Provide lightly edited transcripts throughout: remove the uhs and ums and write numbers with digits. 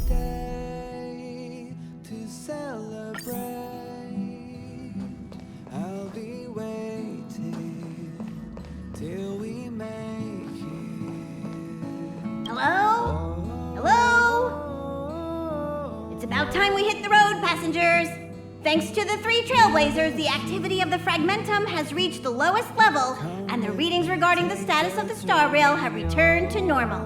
day to celebrate. I'll be waiting till we make it. Hello? Hello? It's about time we hit the road, passengers. Thanks to the 3 trailblazers, the activity of the fragmentum has reached the lowest level, and the readings regarding the status of the star rail have returned to normal.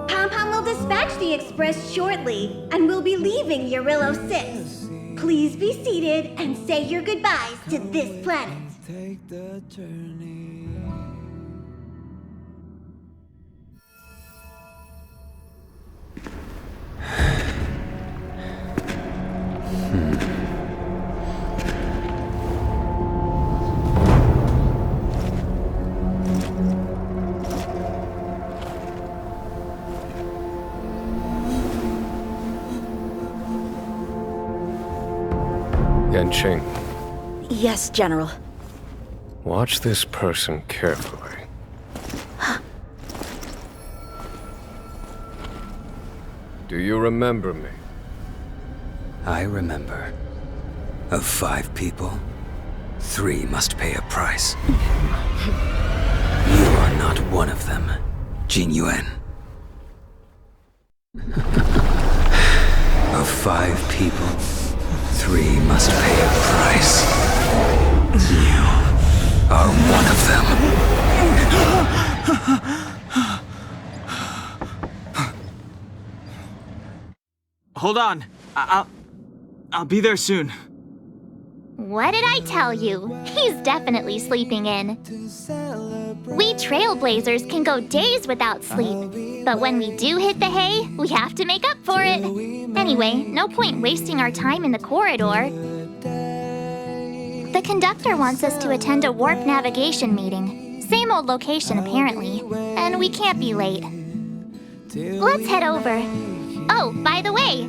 Pom-Pom will dispatch the express shortly, and we'll be leaving Urillo 6. Please be seated and say your goodbyes to this planet. Take the journey. Yanqing, Yes, General. watch this person carefully. Do you remember me? I remember. Of 5 people, 3 must pay a price. You are not one of them, Jin Yuan. Of 5 people, 3 must pay a price. You are one of them. Hold on. I'll be there soon. What did I tell you? He's definitely sleeping in. We trailblazers can go days without sleep, but when we do hit the hay, we have to make up for it. Anyway, no point wasting our time in the corridor. The conductor wants us to attend a warp navigation meeting. Same old location, apparently, and we can't be late. Let's head over. Oh, by the way,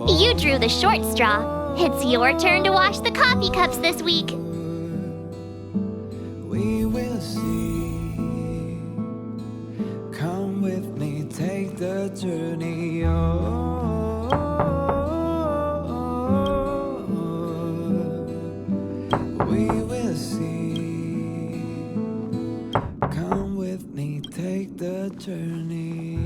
you drew the short straw. It's your turn to wash the coffee cups this week. We will see. Come with me, take the journey. We will see. Come with me, take the journey.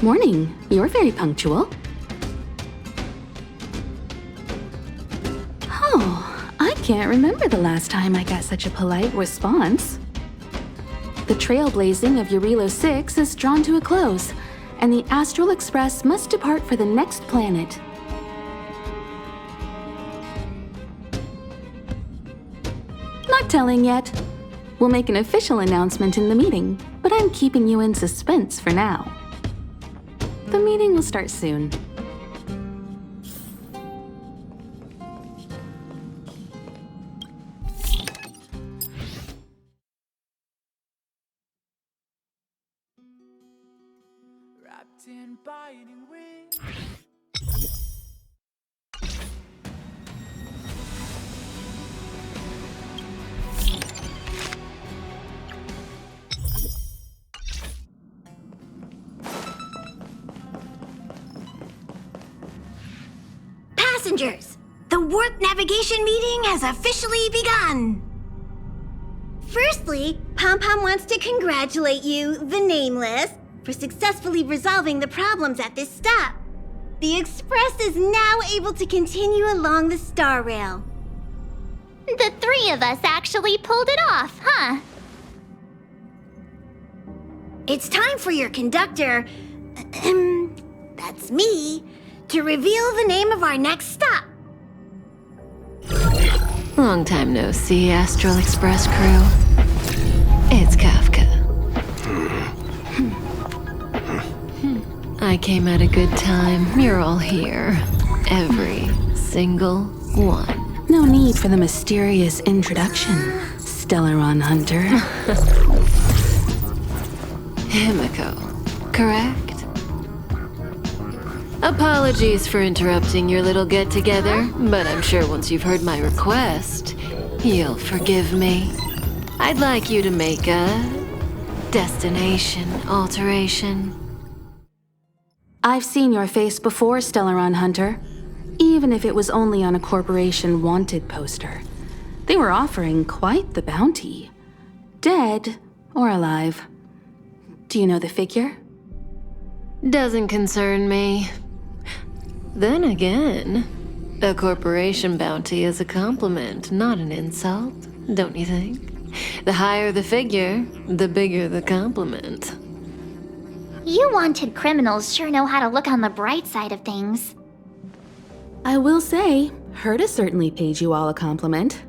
Morning. You're very punctual. Oh, I can't remember the last time I got such a polite response. The trailblazing of Urillo 6 is drawn to a close, and the Astral Express must depart for the next planet. Not telling yet. We'll make an official announcement in the meeting, but I'm keeping you in suspense for now. The meeting will start soon. Wrapped in biting wind. Passengers, the warp navigation meeting has officially begun. Firstly, Pom-Pom wants to congratulate you, the Nameless, for successfully resolving the problems at this stop. The Express is now able to continue along the star rail. The 3 of us actually pulled it off, huh? It's time for your conductor, that's me, to reveal the name of our next stop. Long time no see, Astral Express crew. It's Kafka. I came at a good time. You're all here. Every single one. No need for the mysterious introduction. Stellaron Hunter. Himiko, correct? Apologies for interrupting your little get-together, but I'm sure once you've heard my request, you'll forgive me. I'd like you to make a destination alteration. I've seen your face before, Stellaron Hunter. Even if it was only on a corporation wanted poster. They were offering quite the bounty. Dead or alive. Do you know the figure? Doesn't concern me. Then again, a corporation bounty is a compliment, not an insult, don't you think? The higher the figure, the bigger the compliment. You wanted criminals sure know how to look on the bright side of things. I will say, Herta certainly paid you all a compliment.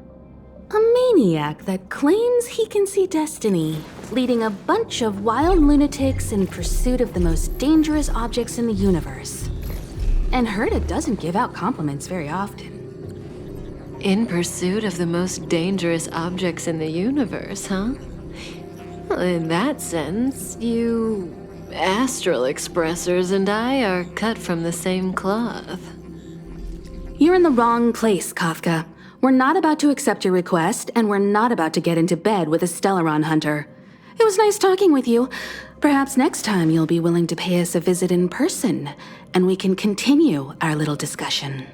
A maniac that claims he can see destiny, leading a bunch of wild lunatics in pursuit of the most dangerous objects in the universe. And Herta doesn't give out compliments very often. In pursuit of the most dangerous objects in the universe, huh? Well, in that sense, you astral expressors and I are cut from the same cloth. You're in the wrong place, Kafka. We're not about to accept your request, and we're not about to get into bed with a Stellaron Hunter. It was nice talking with you. Perhaps next time you'll be willing to pay us a visit in person, and we can continue our little discussion.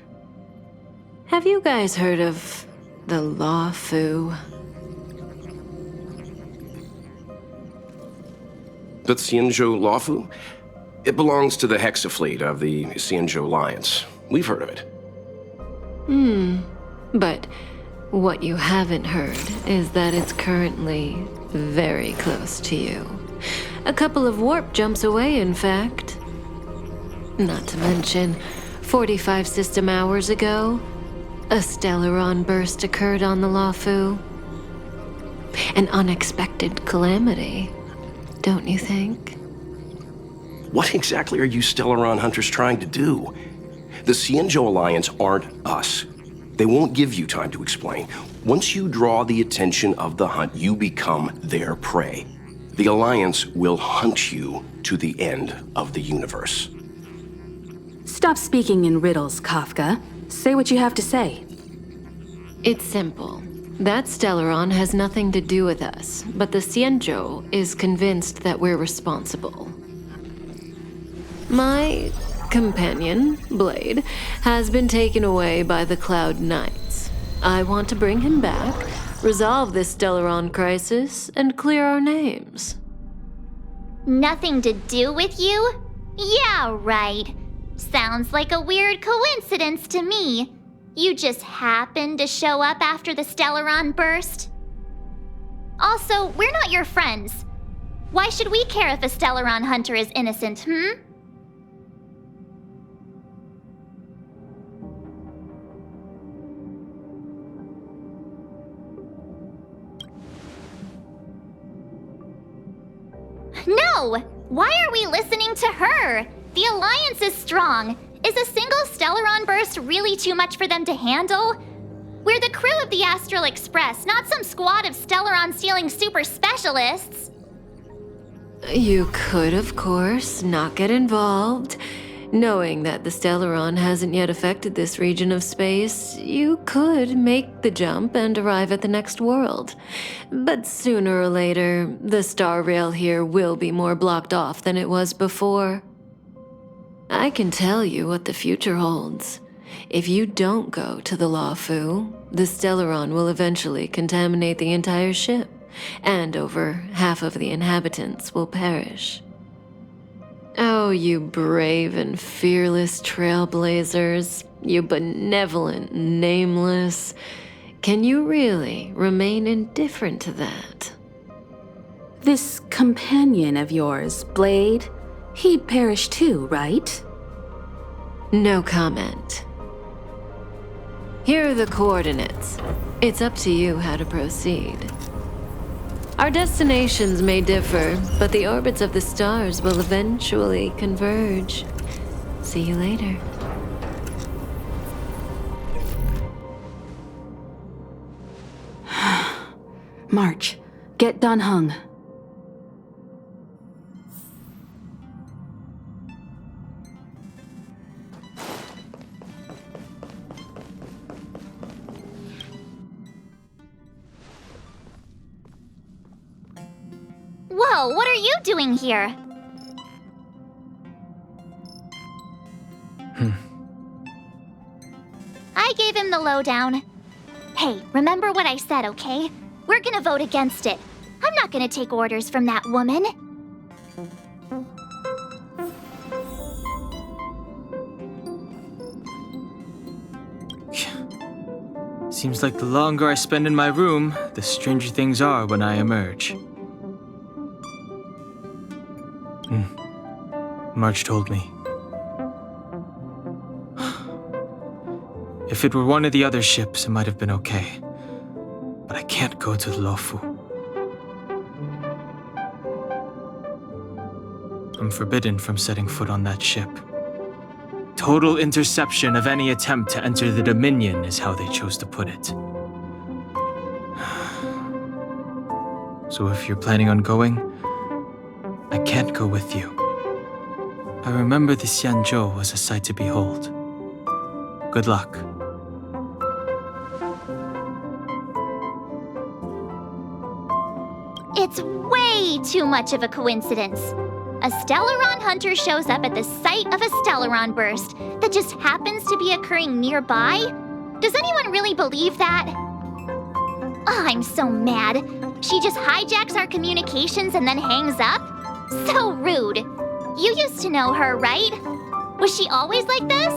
Have you guys heard of the Law Fu? The Xianzhou Lawfu? It belongs to the Hexafleet of the Xianzhou Alliance. We've heard of it. But what you haven't heard is that it's currently very close to you. A couple of warp jumps away, in fact. Not to mention, 45 system hours ago, a Stellaron burst occurred on the Lawfu. An unexpected calamity, don't you think? What exactly are you Stellaron hunters trying to do? The Xianzhou Alliance aren't us. They won't give you time to explain. Once you draw the attention of the hunt, you become their prey. The Alliance will hunt you to the end of the universe. Stop speaking in riddles, Kafka. Say what you have to say. It's simple. That Stellaron has nothing to do with us, but the Xianzhou is convinced that we're responsible. My companion, Blade, has been taken away by the Cloud Knights. I want to bring him back, resolve this Stellaron crisis, and clear our names. Nothing to do with you? Yeah, right. Sounds like a weird coincidence to me. You just happened to show up after the Stellaron burst? Also, we're not your friends. Why should we care if a Stellaron hunter is innocent, No! Why are we listening to her? The Alliance is strong. Is a single Stellaron burst really too much for them to handle? We're the crew of the Astral Express, not some squad of Stellaron-stealing super specialists. You could, of course, not get involved. Knowing that the Stellaron hasn't yet affected this region of space, you could make the jump and arrive at the next world. But sooner or later, the star rail here will be more blocked off than it was before. I can tell you what the future holds. If you don't go to the Lawfu, the Stellaron will eventually contaminate the entire ship, and over half of the inhabitants will perish. Oh, you brave and fearless trailblazers, you benevolent nameless. Can you really remain indifferent to that? This companion of yours, Blade, he'd perish too, right? No comment. Here are the coordinates. It's up to you how to proceed. Our destinations may differ, but the orbits of the stars will eventually converge. See you later. March, get Dan Heng. Whoa, what are you doing here? I gave him the lowdown. Hey, remember what I said, okay? We're gonna vote against it. I'm not gonna take orders from that woman. Seems like the longer I spend in my room, the stranger things are when I emerge. March told me. If it were one of the other ships, it might have been okay. But I can't go to the Luofu. I'm forbidden from setting foot on that ship. Total interception of any attempt to enter the Dominion is how they chose to put it. So if you're planning on going, I can't go with you. I remember the Xianzhou was a sight to behold. Good luck. It's way too much of a coincidence. A Stellaron hunter shows up at the site of a Stellaron burst that just happens to be occurring nearby? Does anyone really believe that? Oh, I'm so mad. She just hijacks our communications and then hangs up? So rude. You used to know her, right? Was she always like this?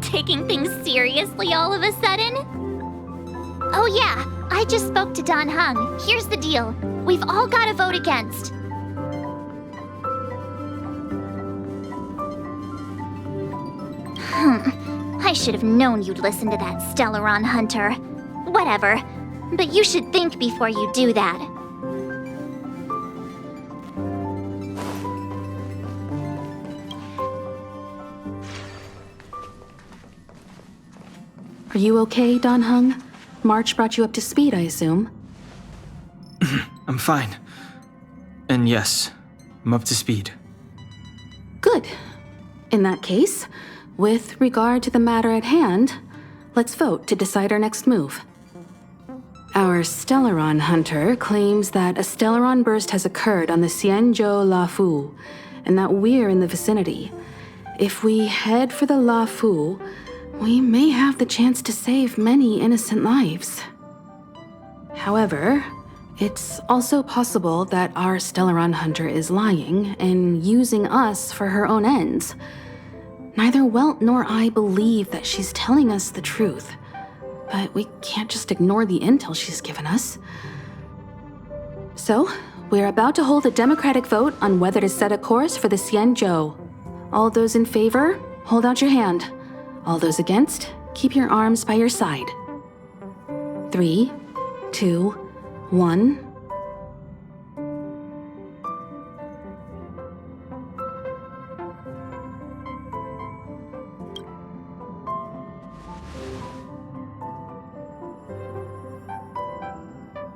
Taking things seriously all of a sudden? Oh yeah, I just spoke to Dan Heng. Here's the deal. We've all got to vote against. I should have known you'd listen to that Stellaron hunter. Whatever, but you should think before you do that. Are you okay, Dan Heng? March brought you up to speed, I assume. I'm fine. And yes, I'm up to speed. Good. In that case, with regard to the matter at hand, let's vote to decide our next move. Our Stellaron hunter claims that a Stellaron burst has occurred on the Xianzhou Luofu, and that we're in the vicinity. If we head for the Luofu, we may have the chance to save many innocent lives. However, it's also possible that our Stellaron hunter is lying and using us for her own ends. Neither Welt nor I believe that she's telling us the truth, but we can't just ignore the intel she's given us. So, we're about to hold a democratic vote on whether to set a course for the Xianzhou. All those in favor, hold out your hand. All those against, keep your arms by your side. 3, 2, 1.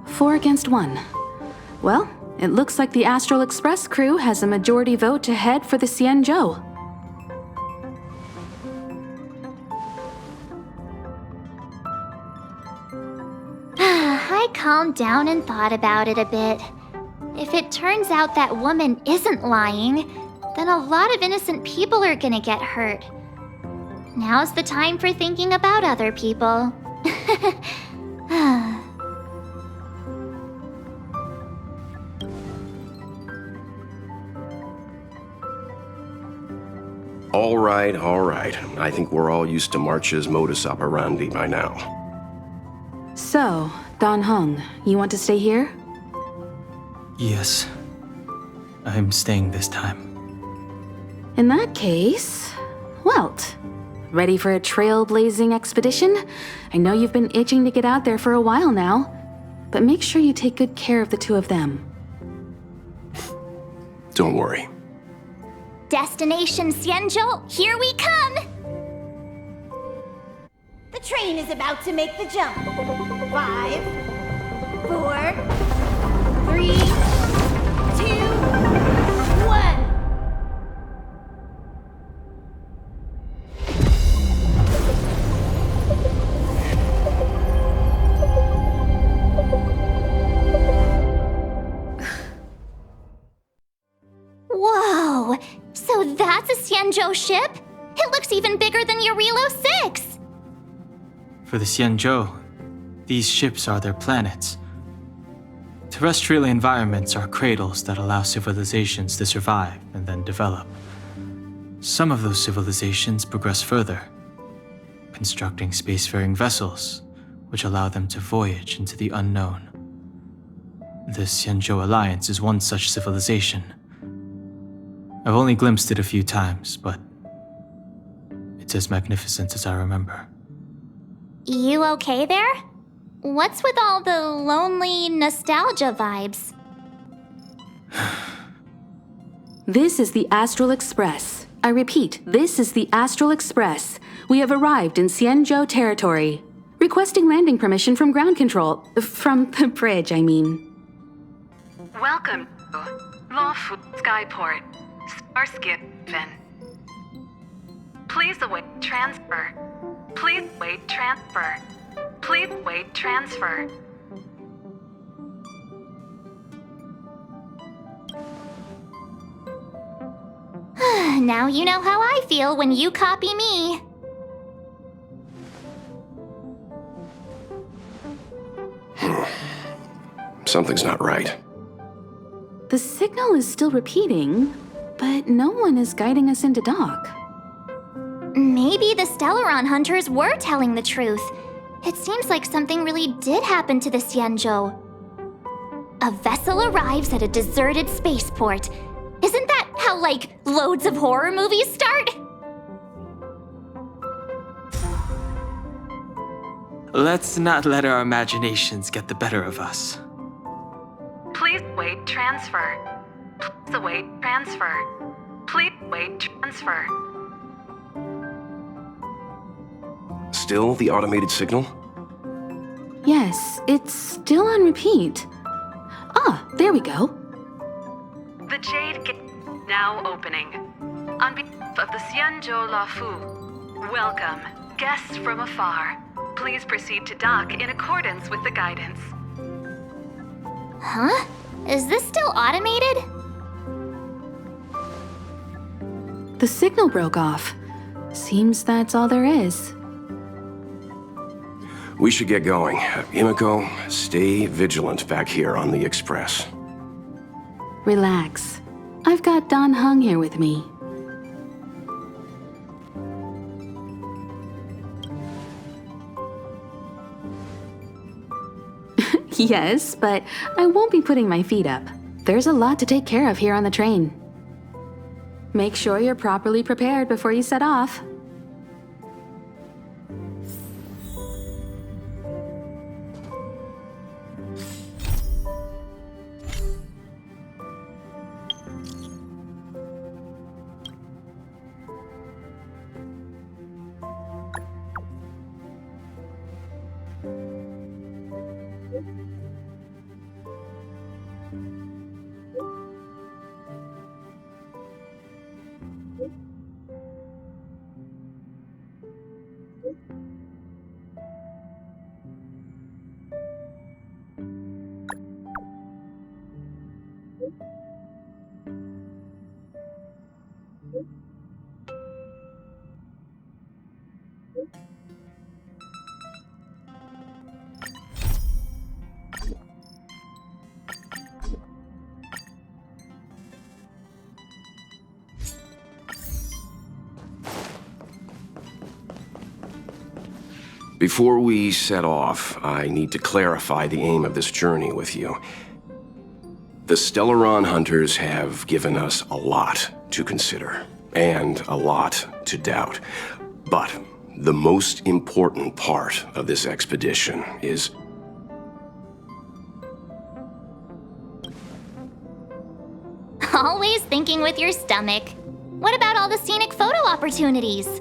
Four against 1. Well, it looks like the Astral Express crew has a majority vote to head for the Xianzhou. I calmed down and thought about it a bit. If it turns out that woman isn't lying, then a lot of innocent people are gonna get hurt. Now's the time for thinking about other people. All right, all right. I think we're all used to March's modus operandi by now. So, Dan Heng, you want to stay here? Yes. I'm staying this time. In that case, Welt, ready for a trailblazing expedition? I know you've been itching to get out there for a while now, but make sure you take good care of the two of them. Don't worry. Destination Xianzhou, here we come! train is about to make the jump. 5, 4, 3, 2, 1. Whoa! So that's a Xianzhou ship? It looks even bigger than Eurilo 6! For the Xianzhou, these ships are their planets. Terrestrial environments are cradles that allow civilizations to survive and then develop. Some of those civilizations progress further, constructing spacefaring vessels, which allow them to voyage into the unknown. The Xianzhou Alliance is one such civilization. I've only glimpsed it a few times, but it's as magnificent as I remember. You okay there? What's with all the lonely nostalgia vibes? This is the Astral Express. I repeat, this is the Astral Express. We have arrived in Xianzhou territory. Requesting landing permission from ground control. From the bridge, I mean. Welcome to Lawful Skyport, Starsky Finn. Please await transfer. Please wait transfer. Please wait transfer. Now you know how I feel when you copy me. Something's not right. The signal is still repeating, but no one is guiding us into dock. Maybe the Stellaron hunters were telling the truth. It seems like something really did happen to the Xianzhou. A vessel arrives at a deserted spaceport. Isn't that how, loads of horror movies start? Let's not let our imaginations get the better of us. Please wait transfer. Please await transfer. Please wait transfer. Still the automated signal? Yes, it's still on repeat. Ah, there we go. The Jade Gate now opening. On behalf of the Xianzhou Lafu, welcome, guests from afar. Please proceed to dock in accordance with the guidance. Huh? Is this still automated? The signal broke off. Seems that's all there is. We should get going. Himiko, stay vigilant back here on the Express. Relax. I've got Don Hung here with me. Yes, but I won't be putting my feet up. There's a lot to take care of here on the train. Make sure you're properly prepared before you set off. Before we set off, I need to clarify the aim of this journey with you. The Stellaron hunters have given us a lot to consider, and a lot to doubt. But the most important part of this expedition is... Always thinking with your stomach. What about all the scenic photo opportunities?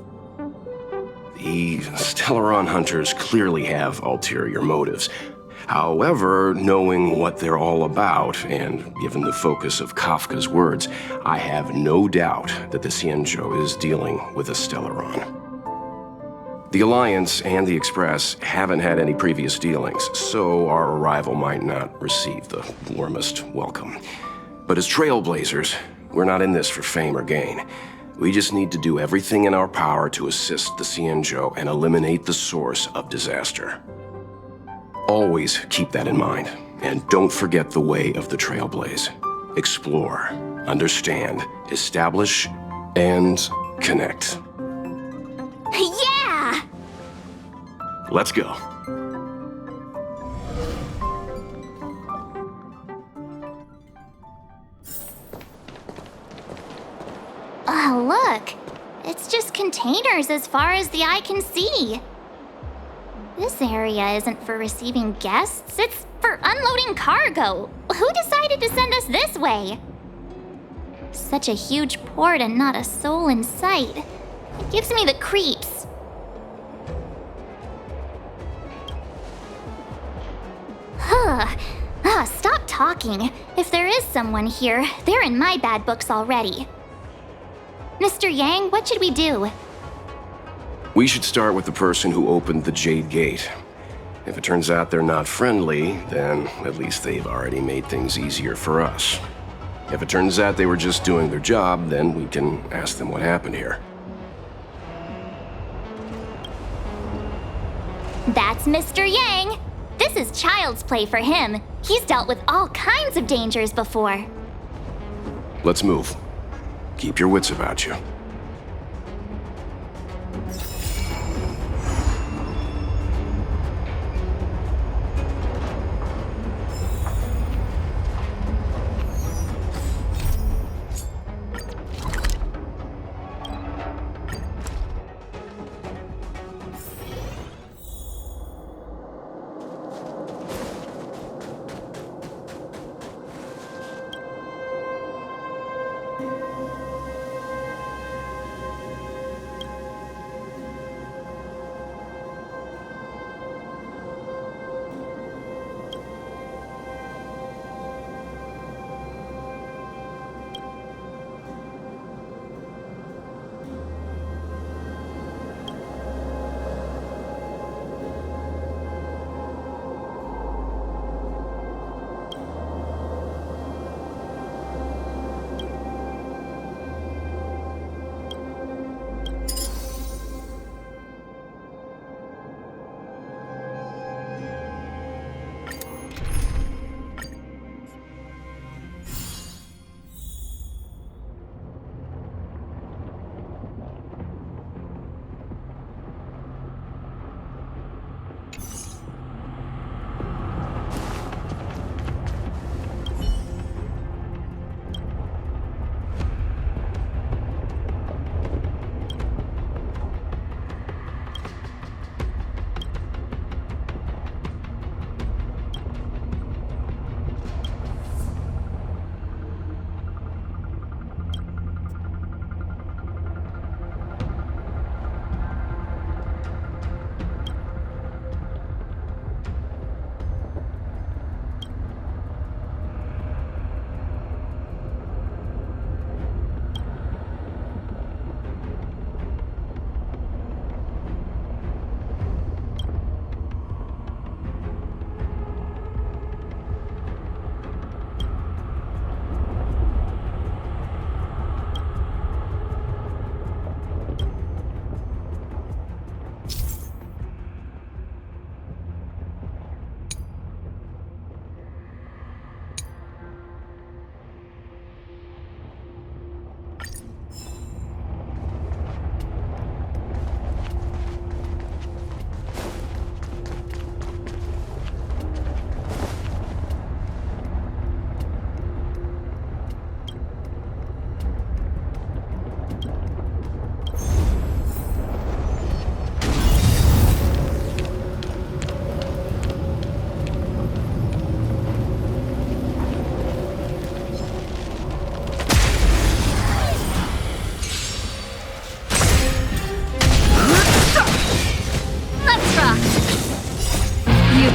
The Stellaron hunters clearly have ulterior motives. However, knowing what they're all about, and given the focus of Kafka's words, I have no doubt that the Xianzhou is dealing with a Stellaron. The Alliance and the Express haven't had any previous dealings, so our arrival might not receive the warmest welcome. But as trailblazers, we're not in this for fame or gain. We just need to do everything in our power to assist the Xianzhou and eliminate the source of disaster. Always keep that in mind, and don't forget the way of the Trailblaze. Explore, understand, establish, and connect. Yeah! Let's go. Oh, look. It's just containers as far as the eye can see. This area isn't for receiving guests, it's for unloading cargo. Who decided to send us this way? Such a huge port and not a soul in sight. It gives me the creeps. Stop talking. If there is someone here, they're in my bad books already. Mr. Yang, what should we do? We should start with the person who opened the Jade Gate. If it turns out they're not friendly, then at least they've already made things easier for us. If it turns out they were just doing their job, then we can ask them what happened here. That's Mr. Yang. This is child's play for him. He's dealt with all kinds of dangers before. Let's move. Keep your wits about you.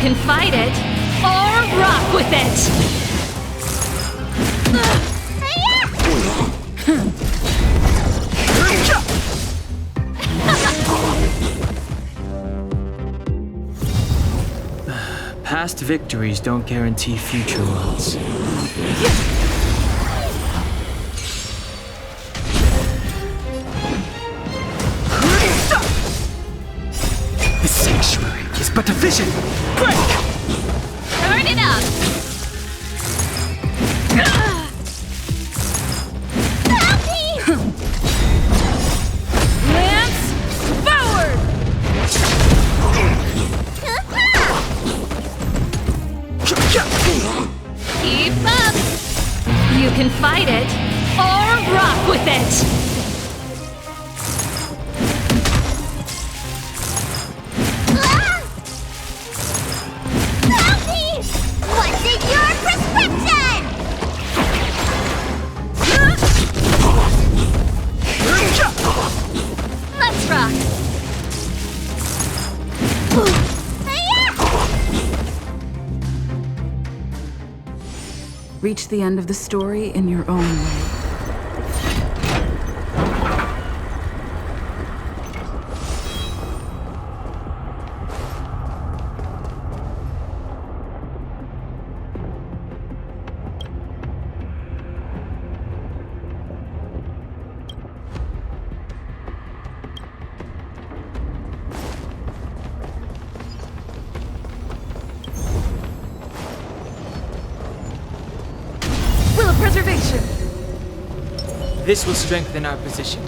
can fight it or rock with it. Past victories don't guarantee future ones. The sanctuary is but a vision. Break! Turn it up. Lance forward. Keep up. You can fight it or rock with it. What's in your prescription? Let's rock. Reach the end of the story in your own way. Will of preservation. This will strengthen our position.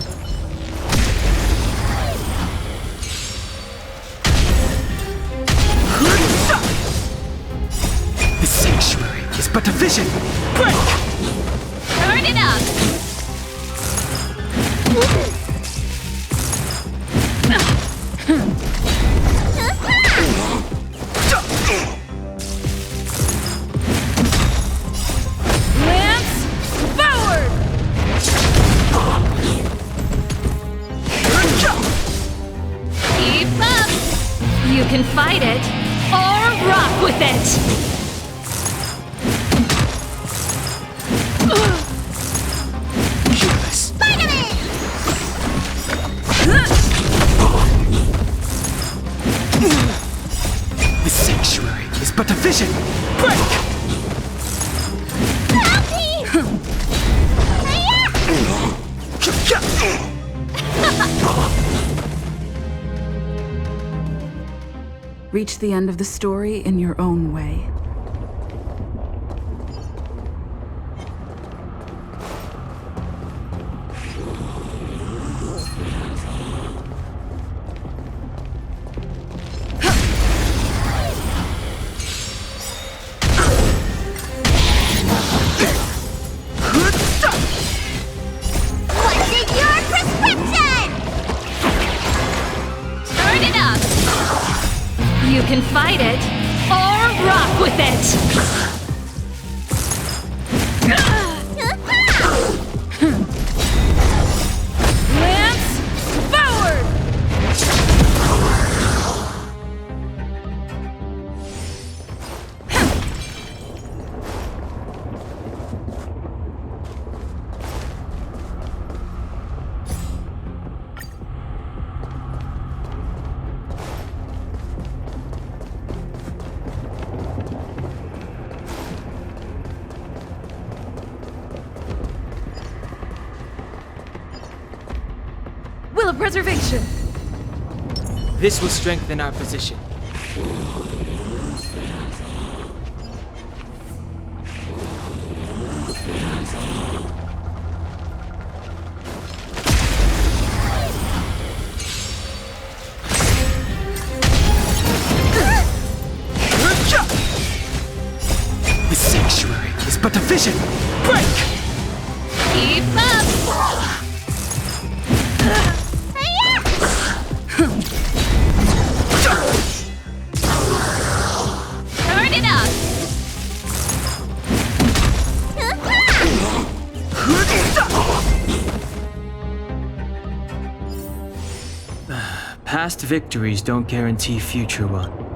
The sanctuary is but a vision. Break! Turn it up. Lance forward. Keep up. You can fight it or rock with it. Careless. The sanctuary is but a vision. Break! Reach the end of the story in your own way. What's in your prescription? Turn it up. You can fight it or rock with it. Lance forward. Will of preservation. This will strengthen our position. The sanctuary is but a vision. Break! Keep up. Turn it up. Past victories don't guarantee future ones.